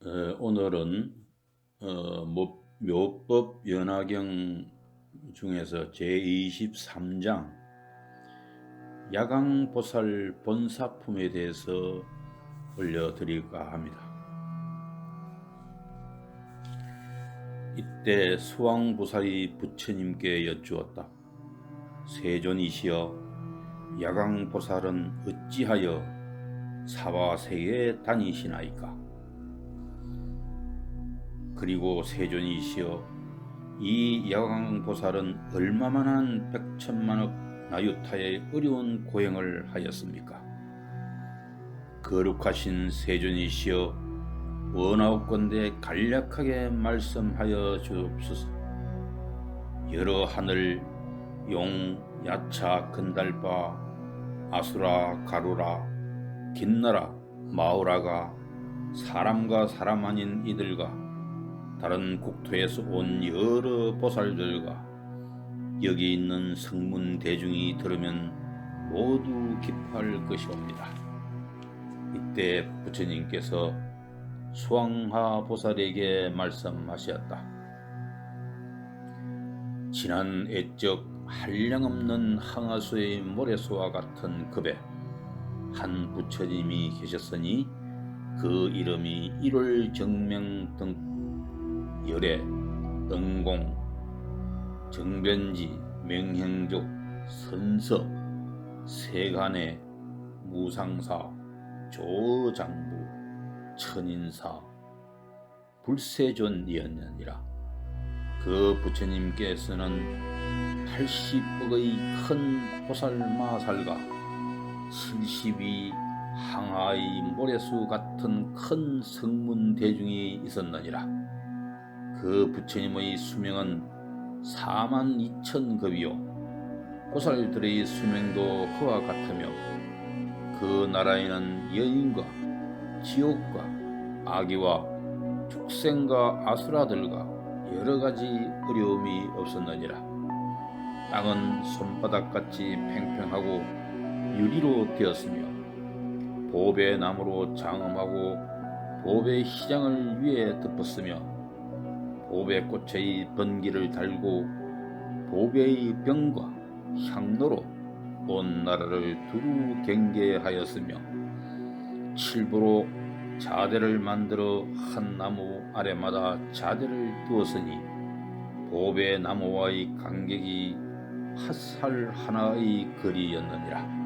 오늘은 묘법 연화경 중에서 제23장 야광보살 본사품에 대해서 올려드릴까 합니다. 이때 수왕보살이 부처님께 여쭈었다. 세존이시여, 야광보살은 어찌하여 사바세계에 다니시나이까? 그리고 세존이시여, 이 야광보살은 얼마만한 백천만억 나유타의 어려운 고행을 하였습니까? 거룩하신 세존이시여, 원하옵건대 간략하게 말씀하여 주옵소서. 여러 하늘, 용, 야차, 건달바, 아수라, 가루라, 긴나라, 마우라가 사람과 사람 아닌 이들과 다른 국토에서 온 여러 보살들과 여기 있는 성문 대중이 들으면 모두 기뻐할 것이옵니다. 이때 부처님께서 수왕하 보살에게 말씀하셨다. 지난 애적 한량없는 항아수의 모래수와 같은 급에 한 부처님이 계셨으니 그 이름이 일월정명 등 열애, 응공, 정변지, 명행족, 선서, 세간의, 무상사, 조장부, 천인사, 불세존이었느니라. 그 부처님께서는 80억의 큰 보살마살과 70이 항아의 모래수 같은 큰 성문 대중이 있었느니라. 그 부처님의 수명은 42,000급이요 보살들의 수명도 그와 같으며 그 나라에는 여인과 지옥과 아기와 축생과 아수라들과 여러가지 어려움이 없었느니라. 땅은 손바닥같이 팽팽하고 유리로 되었으며 보배 나무로 장엄하고 보배 희장을 위에 덮었으며 보배꽃의 번기를 달고 보배의 병과 향로로 온 나라를 두루 경계하였으며 칠부로 자대를 만들어 한 나무 아래마다 자대를 두었으니 보배 나무와의 간격이 핫살 하나의 거리였느니라.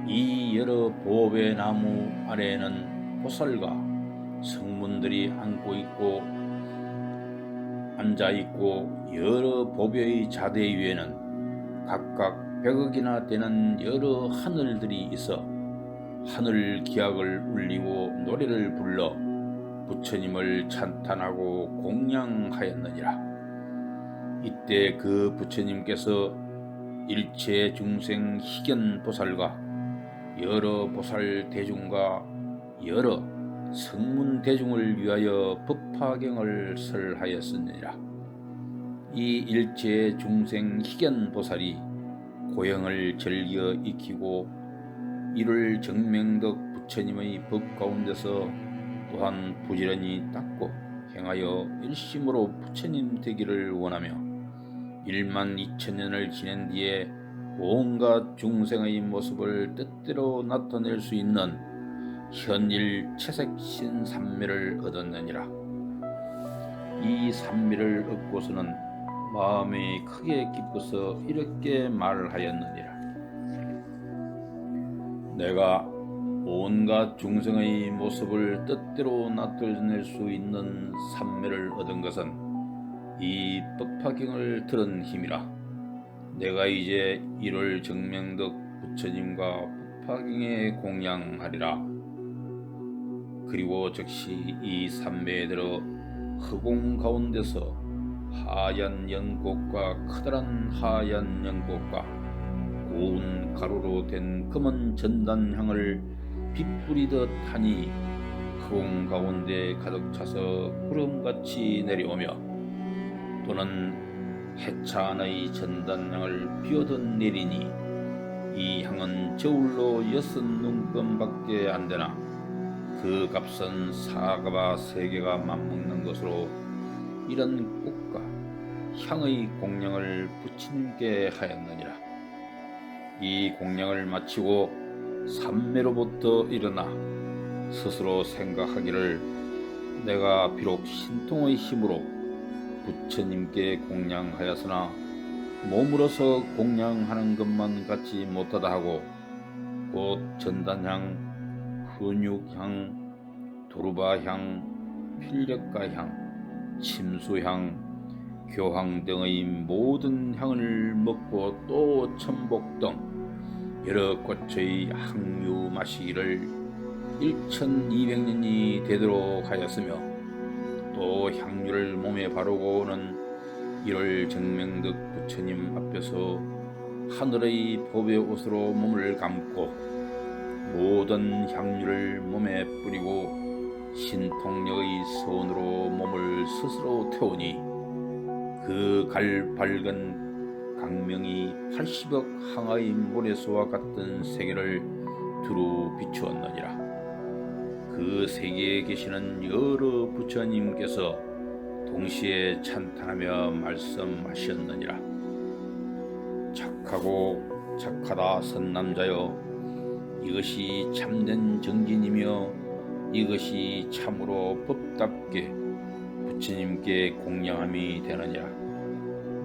이 여러 보배 나무 아래에는 보살과 성문들이 앉아있고 여러 보배의 자대 위에는 각각 100억이나 되는 여러 하늘들이 있어 하늘 기악을 울리고 노래를 불러 부처님을 찬탄하고 공양하였느니라. 이때 그 부처님께서 일체 중생 희견 보살과 여러 보살 대중과 여러 성문 대중을 위하여 법화경을 설하였느니라. 이 일체 중생 희견 보살이 고행을 즐겨 익히고 이를 정명덕 부처님의 법 가운데서 또한 부지런히 닦고 행하여 일심으로 부처님 되기를 원하며 12,000년을 지낸 뒤에 온갖 중생의 모습을 뜻대로 나타낼 수 있는 현일 채색신 삼미를 얻었느니라. 이 삼미를 얻고서는 마음이 크게 기뻐서 이렇게 말하였느니라. 내가 온갖 중생의 모습을 뜻대로 나타낼 수 있는 삼미를 얻은 것은 이 법화경을 들은 힘이라. 내가 이제 1월 정명덕 부처님과 법화경에 공양하리라. 그리고 즉시 이 삼매에 들어 허공 가운데서 하얀 연꽃과 커다란 하얀 연꽃과 고운 가루로 된 검은 전단향을 빗뿌리듯 하니 허공 가운데 가득 차서 구름같이 내려오며 또는 해차 안의 전단향을 비오듯 내리니 이 향은 저울로 6 눈금밖에 안 되나 그 값은 사과와 세계가 맞먹는 것으로 이런 꽃과 향의 공양을 부처님께 하였느니라. 이 공양을 마치고 삼매로부터 일어나 스스로 생각하기를 내가 비록 신통의 힘으로 부처님께 공양하였으나 몸으로서 공양하는 것만 갖지 못하다 하고 곧 전단향, 훈육향, 도르바향, 필력가향, 침수향, 교황 등의 모든 향을 먹고 또 천복 등 여러 꽃의 향유 마시기를 1200년이 되도록 하였으며 또 향유를 몸에 바르고는 1월 정명득 부처님 앞에서 하늘의 법의 옷으로 몸을 감고 모든 향유를 몸에 뿌리고 신통력의 선으로 몸을 스스로 태우니 그 밝은 강명이 80억 항아의 모래소와 같은 세계를 두루 비추었느니라. 그 세계에 계시는 여러 부처님께서 동시에 찬탄하며 말씀하셨느니라. 착하고 착하다 선남자여, 이것이 참된 정진이며 이것이 참으로 법답게 부처님께 공양함이 되느니라.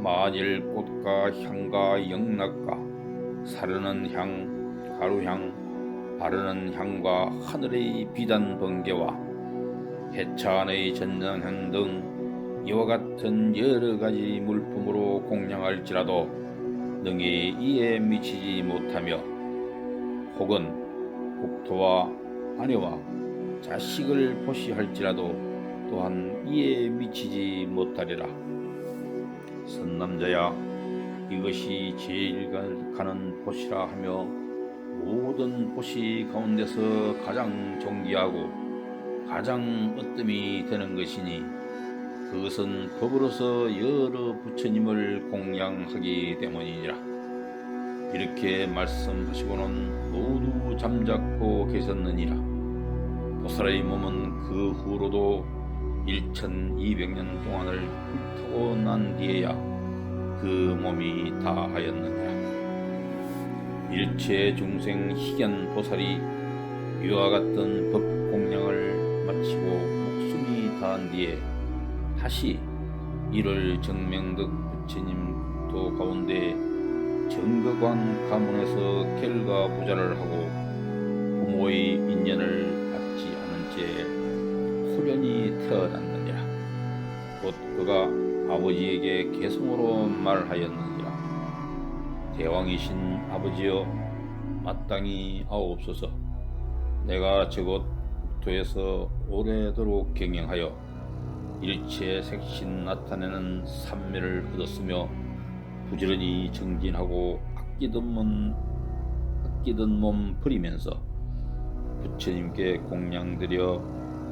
만일 꽃과 향과 영락과 사르는 향, 가루향, 바르는 향과 하늘의 비단 번개와 해차 안의 전장향 등 이와 같은 여러 가지 물품으로 공양할지라도 능히 이에 미치지 못하며 혹은 국토와 아내와 자식을 보시할지라도 또한 이에 미치지 못하리라. 선남자야, 이것이 제일 가는 곳이라 하며 모든 곳이 가운데서 가장 존귀하고 가장 으뜸이 되는 것이니 그것은 법으로서 여러 부처님을 공양하기 때문이니라. 이렇게 말씀하시고는 모두 잠자코 계셨느니라. 보살의 몸은 그 후로도 1200년 동안을 훑고 난 뒤에야 그 몸이 다하였느니라. 일체 중생 희견 보살이 이와 같은 법 공양을 마치고 목숨이 다한 뒤에 다시 1월 정명득 부처님도 가운데 정거관 가문에서 결가부자를 하고 부모의 인연을 받지 않은 채 호련히 태어났느니라. 곧 그가 아버지에게 개성으로 말하였느니라. 대왕이신 아버지여, 마땅히 하옵소서. 내가 저곳 국토에서 오래도록 경영하여 일체 색신 나타내는 삼매를 얻었으며 부지런히 정진하고 아끼던 몸 버리면서 부처님께 공양드려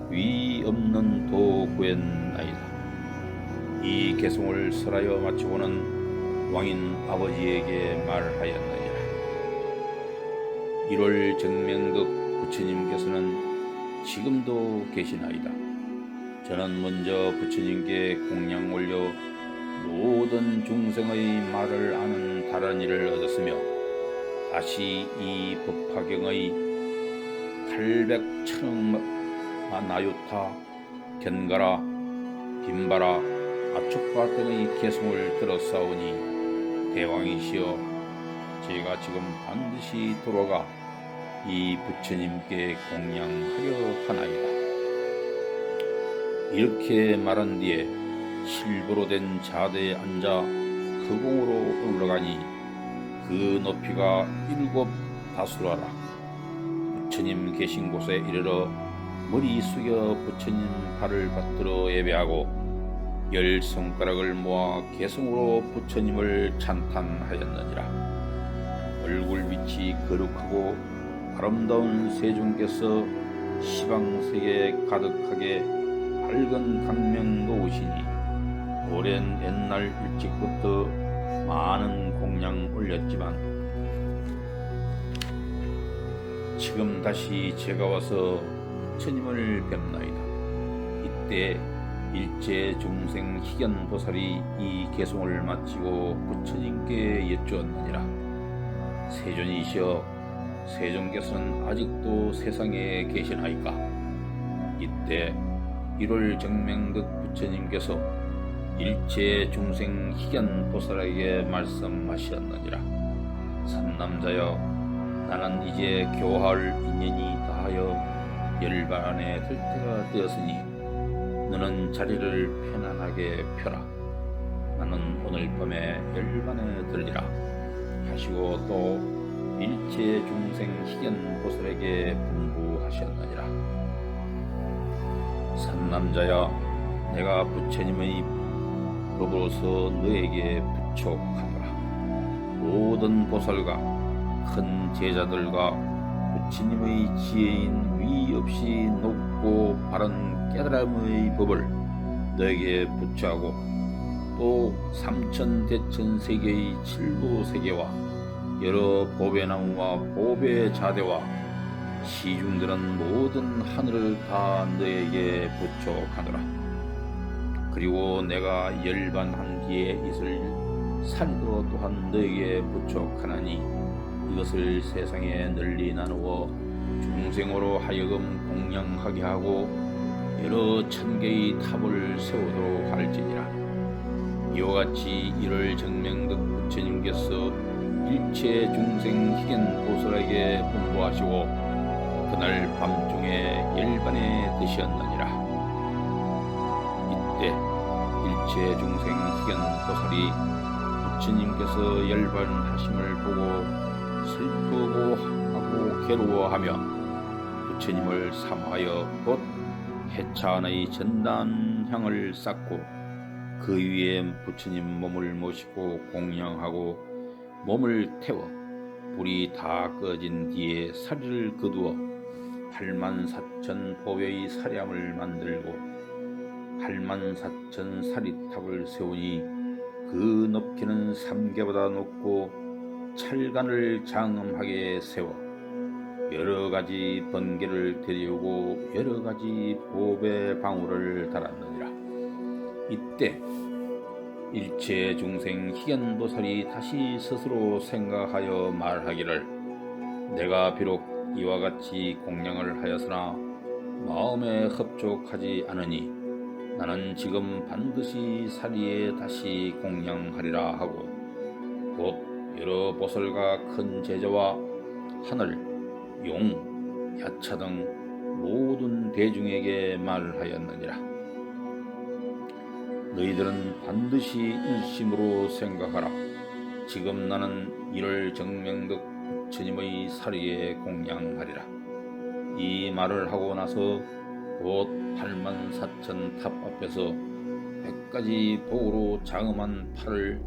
위 없는 도 구했나이다. 이 개송을 설하여 마치고는 왕인 아버지에게 말하였느니라. 1월 정명득 부처님께서는 지금도 계시나이다. 저는 먼저 부처님께 공양 올려 모든 중생의 말을 아는 다른 일을 얻었으며 다시 이 법화경의 800천억 나유타, 견가라, 빈바라, 아촉파 등의 개송을 들었사오니 대왕이시여, 제가 지금 반드시 돌아가 이 부처님께 공양하려 하나이다. 이렇게 말한 뒤에 실부로 된 자대에 앉아 허공으로 올라가니 그 높이가 7 다수라라. 부처님 계신 곳에 이르러 머리 숙여 부처님 발을 받들어 예배하고 10손가락을 모아 개성으로 부처님을 찬탄하였느니라. 얼굴빛이 거룩하고 아름다운 세존께서 시방세계에 가득하게 밝은 강명 놓으시니 오랜 옛날 일찍부터 많은 공양 올렸지만 지금 다시 제가 와서 부처님을 뵙나이다. 이때 일체 중생 희견 보살이 이 개송을 마치고 부처님께 여쭈었느니라. 세존이시여, 세존께서는 아직도 세상에 계시나이까? 이때 1월 정명득 부처님께서 일체 중생 희견 보살에게 말씀하셨느니라. 산남자여, 나는 이제 교화할 인연이 다하여 열반에 들 때가 되었으니 너는 자리를 편안하게 펴라. 나는 오늘 밤에 열반에 들리라 하시고 또 일체 중생 희견 보살에게 분부하셨느니라. 산남자야, 내가 부처님의 법으로서 너에게 부촉하노라. 모든 보살과 큰 제자들과 부처님의 지혜인 위 없이 높고 바른 깨달음의 법을 너에게 부처하고 또 삼천대천세계의 칠부세계와 여러 보배나무와 보배자대와 시중들은 모든 하늘을 다 너에게 부촉하노라. 그리고 내가 열반한 뒤에 있을 살도 또한 너에게 부촉하나니 이것을 세상에 널리 나누어 중생으로 하여금 공양하게 하고 여러 천개의 탑을 세우도록 할지니라. 이와 같이 1월 정명득 부처님께서 일체 중생 희견 보살에게 분부하시고 그날 밤중에 열반에 드셨느니라. 이때 일체 중생 희견 보살이 부처님께서 열반하심을 보고 슬프고 하고 괴로워하며 부처님을 사모하여 곧 해찬의 전단향을 쌓고 그 위에 부처님 몸을 모시고 공양하고 몸을 태워 불이 다 꺼진 뒤에 사리를 거두어 84,000 보배의 사량을 만들고 84,000 사리탑을 세우니 그 높이는 삼계보다 높고 찰간을 장엄하게 세워 여러가지 번개를 들이우고 여러가지 보배 방울을 달았느니라. 이때 일체 중생 희견 보살이 다시 스스로 생각하여 말하기를 내가 비록 이와 같이 공양을 하였으나 마음에 흡족하지 않으니 나는 지금 반드시 사리에 다시 공양하리라 하고 곧 여러 보살과 큰 제자와 하늘 용, 야차 등 모든 대중에게 말하였느니라. 너희들은 반드시 일심으로 생각하라. 지금 나는 1월 정명득 부처님의 사리에 공양하리라. 이 말을 하고 나서 곧 84,000 탑 앞에서 100가지 복으로 장엄한 팔을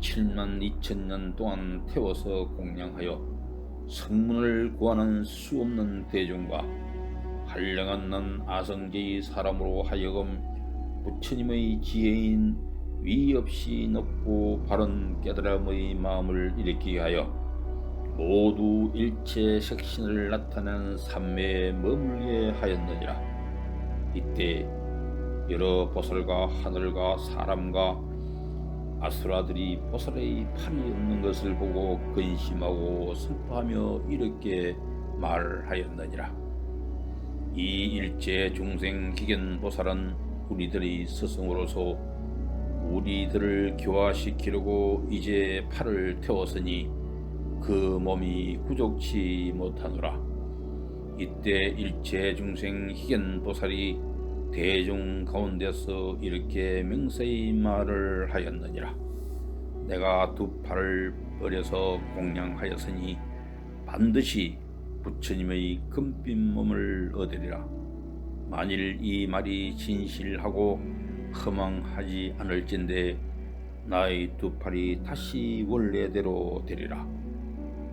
72,000년 동안 태워서 공양하여 성문을 구하는 수 없는 대중과 한량한 난 아성제의 사람으로 하여금 부처님의 지혜인 위 없이 높고 바른 깨달음의 마음을 일으키게 하여 모두 일체 색신을 나타내는 삼매에 머물게 하였느니라. 이때 여러 보살과 하늘과 사람과 아수라들이 보살의 팔이 없는 것을 보고 근심하고 슬퍼하며 이렇게 말하였느니라. 이 일체 중생 희견 보살은 우리들의 스승으로서 우리들을 교화시키려고 이제 팔을 태웠으니 그 몸이 구족치 못하노라. 이때 일체 중생 희견 보살이 대중 가운데서 이렇게 명세히 말을 하였느니라. 내가 두 팔을 버려서 공양하였으니 반드시 부처님의 금빛 몸을 얻으리라. 만일 이 말이 진실하고 허망하지 않을진대 나의 두 팔이 다시 원래대로 되리라.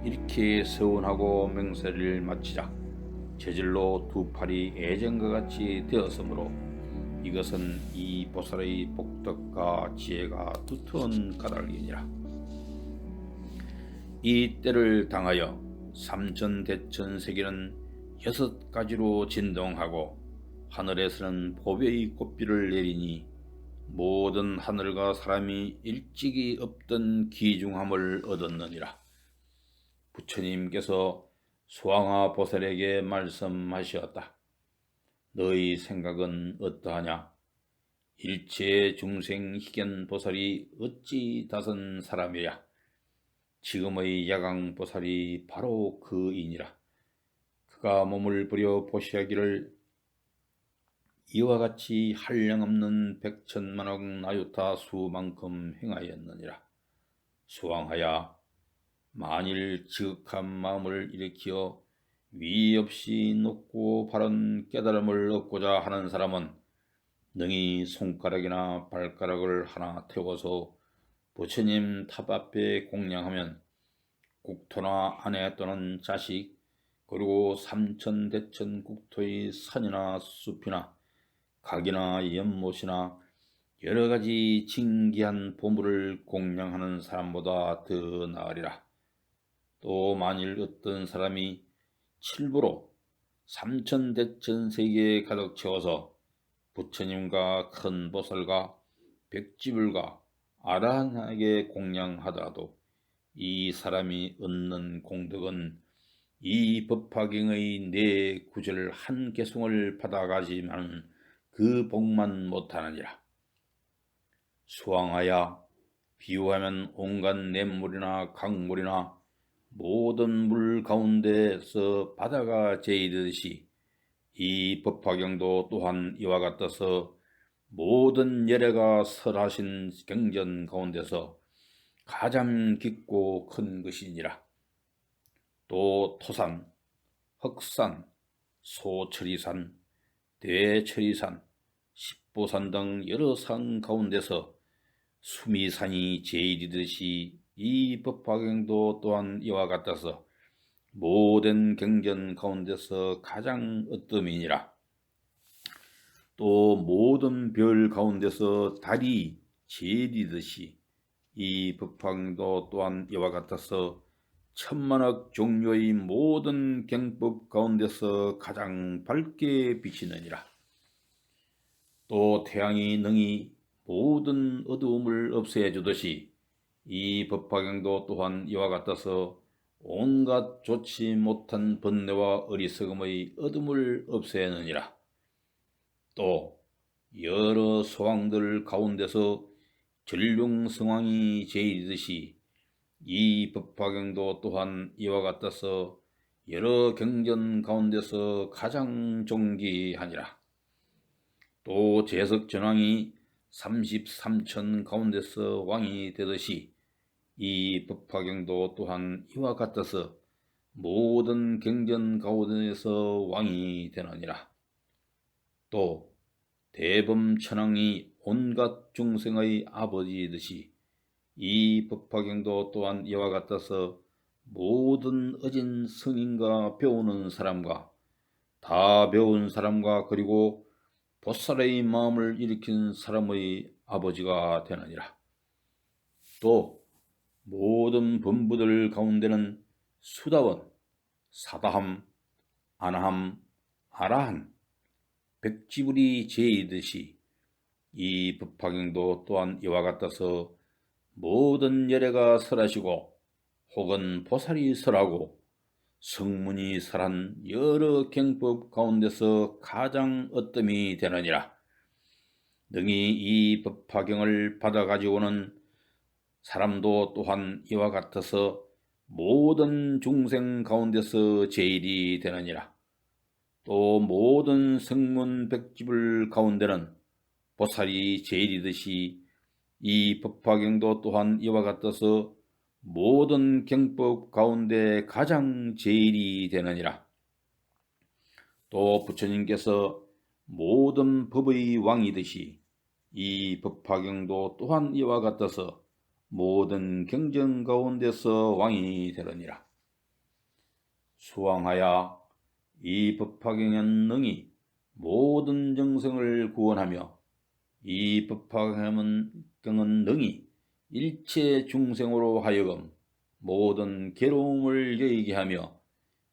이렇게 서원하고 맹세를 마치자 저절로 두 팔이 예전과 같이 되었으므로 이것은 이 보살의 복덕과 지혜가 두터운 까닭이니라. 이 때를 당하여 삼천대천 세계는 6가지로 진동하고 하늘에서는 보배의 꽃비를 내리니 모든 하늘과 사람이 일찍이 없던 귀중함을 얻었느니라. 부처님께서 수왕화 보살에게 말씀하셨다. 너희 생각은 어떠하냐? 일체 중생 희견 보살이 어찌 다선 사람이야? 지금의 야강 보살이 바로 그이니라. 그가 몸을 부려 보시하기를 이와 같이 한량없는 백천만억 나유타 수만큼 행하였느니라. 수왕하야 만일 지극한 마음을 일으키어 위 없이 높고 바른 깨달음을 얻고자 하는 사람은 능히 손가락이나 발가락을 하나 태워서 부처님 탑 앞에 공양하면 국토나 아내 또는 자식 그리고 삼천대천 국토의 산이나 숲이나 각이나 연못이나 여러가지 진귀한 보물을 공양하는 사람보다 더 나으리라. 또 만일 어떤 사람이 칠부로 삼천대천 세계에 가득 채워서 부처님과 큰 보살과 백지불과 아라한에게 공양하더라도 이 사람이 얻는 공덕은 이 법화경의 네 구절 한 개송을 받아가지만 그 복만 못하느니라. 수왕하야 비유하면 온갖 냇물이나 강물이나 모든 물 가운데서 바다가 제이듯이 이 법화경도 또한 이와 같아서 모든 예례가 설하신 경전 가운데서 가장 깊고 큰 것이니라. 또 토산, 흑산, 소철이산, 대철이산, 십보산 등 여러 산 가운데서 수미산이 제일이듯이 이 법화경도 또한 이와 같아서 모든 경전 가운데서 가장 으뜸이니라. 또 모든 별 가운데서 달이 제일이듯이 이 법화경도 또한 이와 같아서 천만억 종류의 모든 경법 가운데서 가장 밝게 비치느니라. 또 태양이 능히 모든 어두움을 없애주듯이 이 법화경도 또한 이와 같아서 온갖 좋지 못한 번뇌와 어리석음의 어둠을 없애느니라. 또 여러 소왕들 가운데서 전룡성왕이 제일이듯이 이 법화경도 또한 이와 같아서 여러 경전 가운데서 가장 존귀하니라. 또 제석전왕이 33천 가운데서 왕이 되듯이 이 법화경도 또한 이와 같아서 모든 경전 가운데서 왕이 되느니라. 또 대범천왕이 온갖 중생의 아버지이듯이 이 법화경도 또한 이와 같아서 모든 어진 성인과 배우는 사람과 다 배운 사람과 그리고 보살의 마음을 일으킨 사람의 아버지가 되느니라. 또 모든 범부들 가운데는 수다원, 사다함, 아나함, 아라한, 백지불이 제이듯이 이 법화경도 또한 이와 같아서 모든 예례가 설하시고 혹은 보살이 설하고 성문이 설한 여러 경법 가운데서 가장 으뜸이 되느니라. 능히 이 법화경을 받아가지고는 사람도 또한 이와 같아서 모든 중생 가운데서 제일이 되느니라. 또 모든 성문 백지불 가운데는 보살이 제일이듯이 이 법화경도 또한 이와 같아서 모든 경법 가운데 가장 제일이 되느니라. 또 부처님께서 모든 법의 왕이듯이 이 법화경도 또한 이와 같아서 모든 경전 가운데서 왕이 되느니라. 수왕하야 이 법화경은 능히 모든 정성을 구원하며 이 법화경은 능히 일체 중생으로 하여금 모든 괴로움을 여의게 하며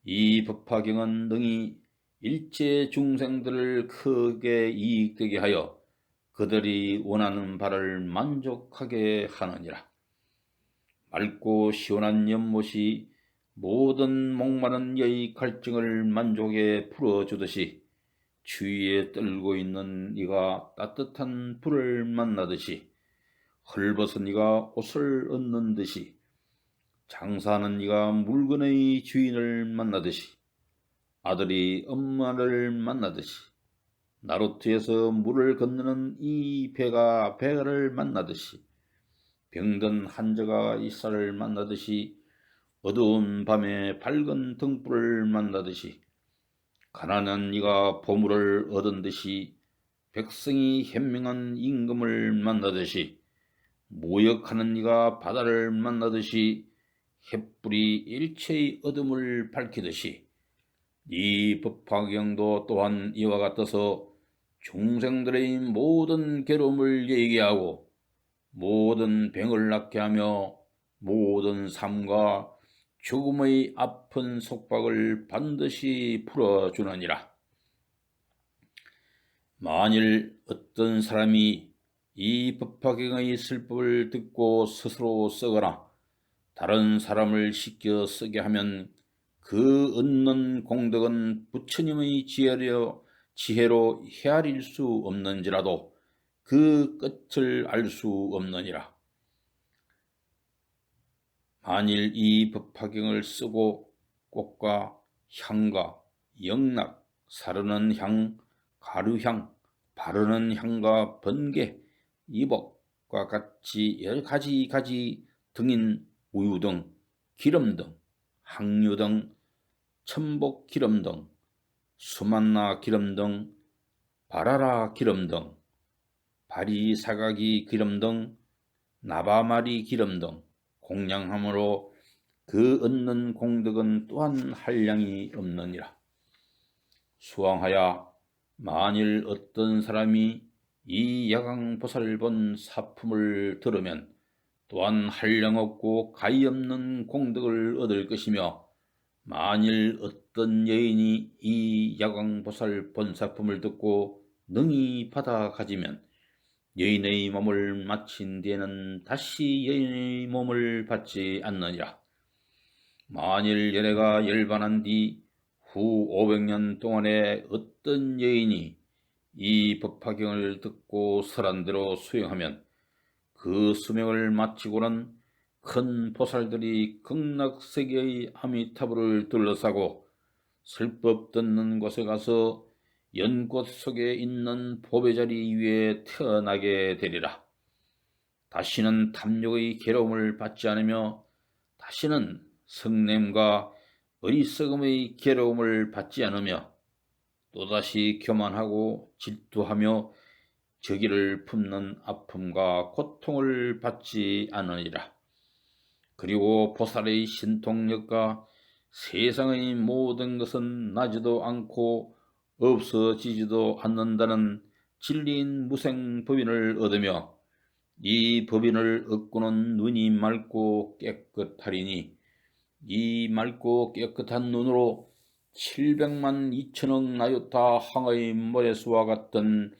이 법화경은 능히 일체 중생들을 크게 이익되게 하여 그들이 원하는 바를 만족하게 하느니라. 맑고 시원한 연못이 모든 목마른 여의 갈증을 만족에 풀어주듯이 추위에 떨고 있는 이가 따뜻한 불을 만나듯이 헐벗은 이가 옷을 얻는 듯이 장사하는 이가 물건의 주인을 만나듯이 아들이 엄마를 만나듯이 나루트에서 물을 건너는 이 배가 배를 만나듯이 병든 환자가 이사를 만나듯이 어두운 밤에 밝은 등불을 만나듯이 가난한 이가 보물을 얻은 듯이 백성이 현명한 임금을 만나듯이 모욕하는 이가 바다를 만나듯이 햇불이 일체의 어둠을 밝히듯이 이 법화경도 또한 이와 같아서 중생들의 모든 괴로움을 예기하고 모든 병을 낫게 하며 모든 삶과 죽음의 아픈 속박을 반드시 풀어주느니라. 만일 어떤 사람이 이 법화경의 슬픔을 듣고 스스로 쓰거나 다른 사람을 시켜 쓰게 하면 그 얻는 공덕은 부처님의 지혜로 헤아릴 수 없는지라도 그 끝을 알 수 없느니라. 만일 이 법화경을 쓰고 꽃과 향과 영락, 사르는 향, 가루향, 바르는 향과 번개, 이복과 같이 여러 가지 등인 우유 등, 기름 등, 항유 등, 천복 기름 등, 수만나 기름 등, 바라라 기름 등, 바리사가기 기름 등, 나바마리 기름 등 공양함으로 그 얻는 공덕은 또한 한량이 없느니라. 수왕하야 만일 어떤 사람이 이 야광보살본 사품을 들으면 또한 한량없고 가히 없는 공덕을 얻을 것이며 만일 어떤 여인이 이 야광보살 본사품을 듣고 능히 받아 가지면 여인의 몸을 마친 뒤에는 다시 여인의 몸을 받지 않느니라. 만일 열애가 열반한 뒤 후 500년 동안에 어떤 여인이 이 법화경을 듣고 설한대로 수행하면 그 수명을 마치고는 큰 보살들이 극락세계의 아미타불을 둘러싸고 설법 듣는 곳에 가서 연꽃 속에 있는 보배자리 위에 태어나게 되리라. 다시는 탐욕의 괴로움을 받지 않으며 다시는 성냄과 어리석음의 괴로움을 받지 않으며 또다시 교만하고 질투하며 저기를 품는 아픔과 고통을 받지 않으리라. 그리고 보살의 신통력과 세상의 모든 것은 나지도 않고 없어지지도 않는다는 진리인 무생법인을 얻으며 이 법인을 얻고는 눈이 맑고 깨끗하리니 이 맑고 깨끗한 눈으로 700만 2천억 나유타 항의 모래수와 같던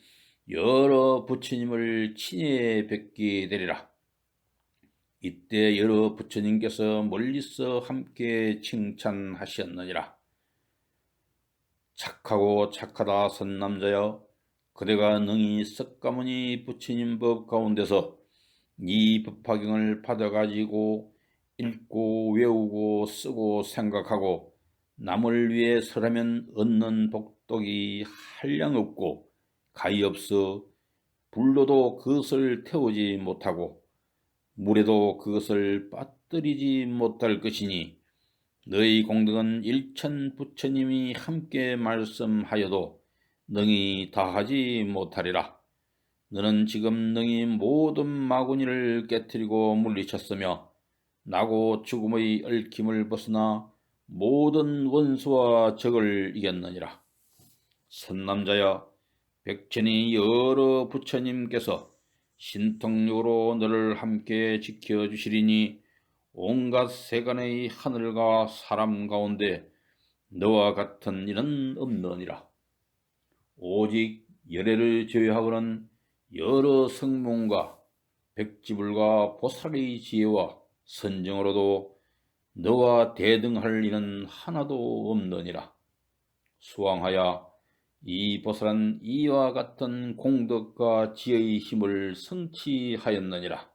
여러 부처님을 친히 뵙게 되리라. 이때 여러 부처님께서 멀리서 함께 칭찬하셨느니라. 착하고 착하다 선남자여, 그대가 능히 석가모니 부처님 법 가운데서 이 법화경을 받아가지고 읽고 외우고 쓰고 생각하고 남을 위해 설하면 얻는 복덕이 한량없고 가히없어 불로도 그것을 태우지 못하고 물에도 그것을 빠뜨리지 못할 것이니 너희 공덕은 일천 부처님이 함께 말씀하여도 능히 다하지 못하리라. 너는 지금 능히 모든 마구니를 깨뜨리고 물리쳤으며 나고 죽음의 얽힘을 벗어나 모든 원수와 적을 이겼느니라. 선남자야, 백천이 여러 부처님께서 신통력으로 너를 함께 지켜주시리니 온갖 세간의 하늘과 사람 가운데 너와 같은 이는 없느니라. 오직 열애를 제외하고는 여러 성문과 백지불과 보살의 지혜와 선정으로도 너와 대등할 이는 하나도 없느니라. 수왕하여 이 보살은 이와 같은 공덕과 지혜의 힘을 성취하였느니라.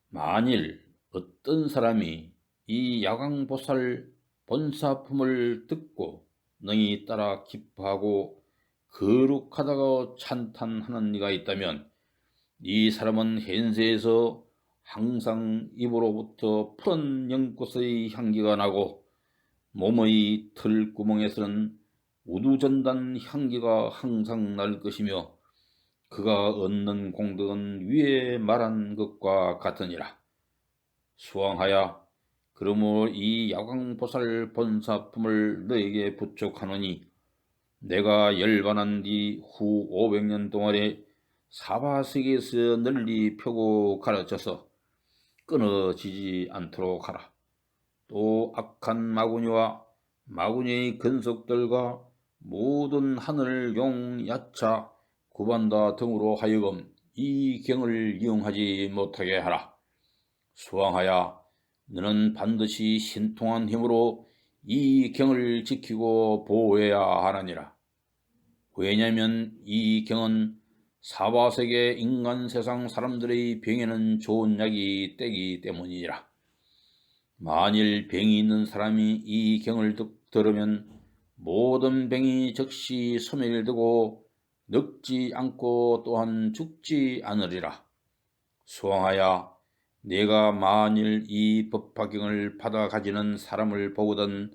만일 어떤 사람이 이 야광보살 본사품을 듣고 능히 따라 기뻐하고 거룩하다고 찬탄하는 이가 있다면 이 사람은 현세에서 항상 입으로부터 푸른 연꽃의 향기가 나고 몸의 털구멍에서는 우두전단 향기가 항상 날 것이며 그가 얻는 공덕은 위에 말한 것과 같으니라. 수왕하여 그러므로 이 야광보살 본사품을 너에게 부축하노니 내가 열반한 뒤 후 500년 동안에 사바세계에서 널리 펴고 가르쳐서 끊어지지 않도록 하라. 또 악한 마구니와 마구니의 근속들과 모든 하늘 용 야차 구반다 등으로 하여금 이 경을 이용하지 못하게 하라. 수왕하여 너는 반드시 신통한 힘으로 이 경을 지키고 보호해야 하느니라. 왜냐하면 이 경은 사바세계 인간 세상 사람들의 병에는 좋은 약이 되기 때문이니라. 만일 병이 있는 사람이 이 경을 들으면 모든 병이 즉시 소멸되고 늙지 않고 또한 죽지 않으리라. 수왕하여 내가 만일 이 법화경을 받아 가지는 사람을 보거든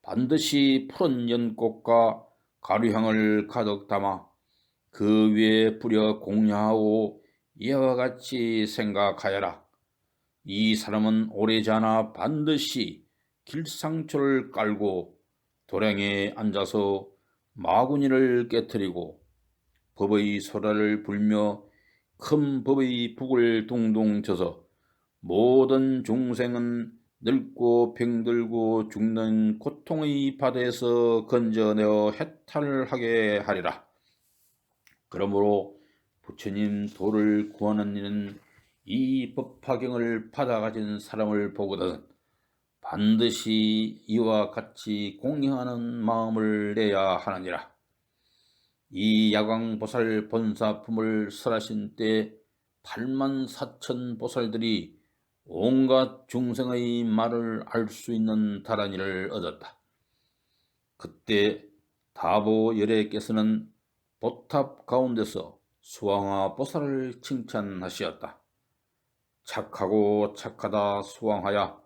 반드시 푸른 연꽃과 가루향을 가득 담아 그 위에 뿌려 공양하고 이와 같이 생각하여라. 이 사람은 오래지않아 반드시 길상초를 깔고 도량에 앉아서 마구니를 깨뜨리고 법의 소라를 불며 큰 법의 북을 둥둥 쳐서 모든 중생은 늙고 병들고 죽는 고통의 바다에서 건져내어 해탈하게 하리라. 그러므로 부처님 도를 구하는 이는 이 법화경을 받아 가진 사람을 보거든 반드시 이와 같이 공경하는 마음을 내야 하느니라. 이 야광보살 본사품을 설하신 때 84,000 보살들이 온갖 중생의 말을 알 수 있는 다란이를 얻었다. 그때 다보 열애께서는 보탑 가운데서 수왕화 보살을 칭찬하시었다. 착하고 착하다 수왕하여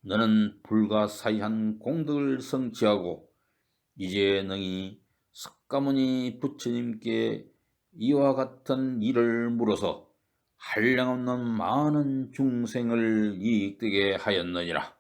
너는 불가사의한 공덕을 성취하고 이제 능히 석가모니 부처님께 이와 같은 일을 물어서 한량없는 많은 중생을 이익되게 하였느니라.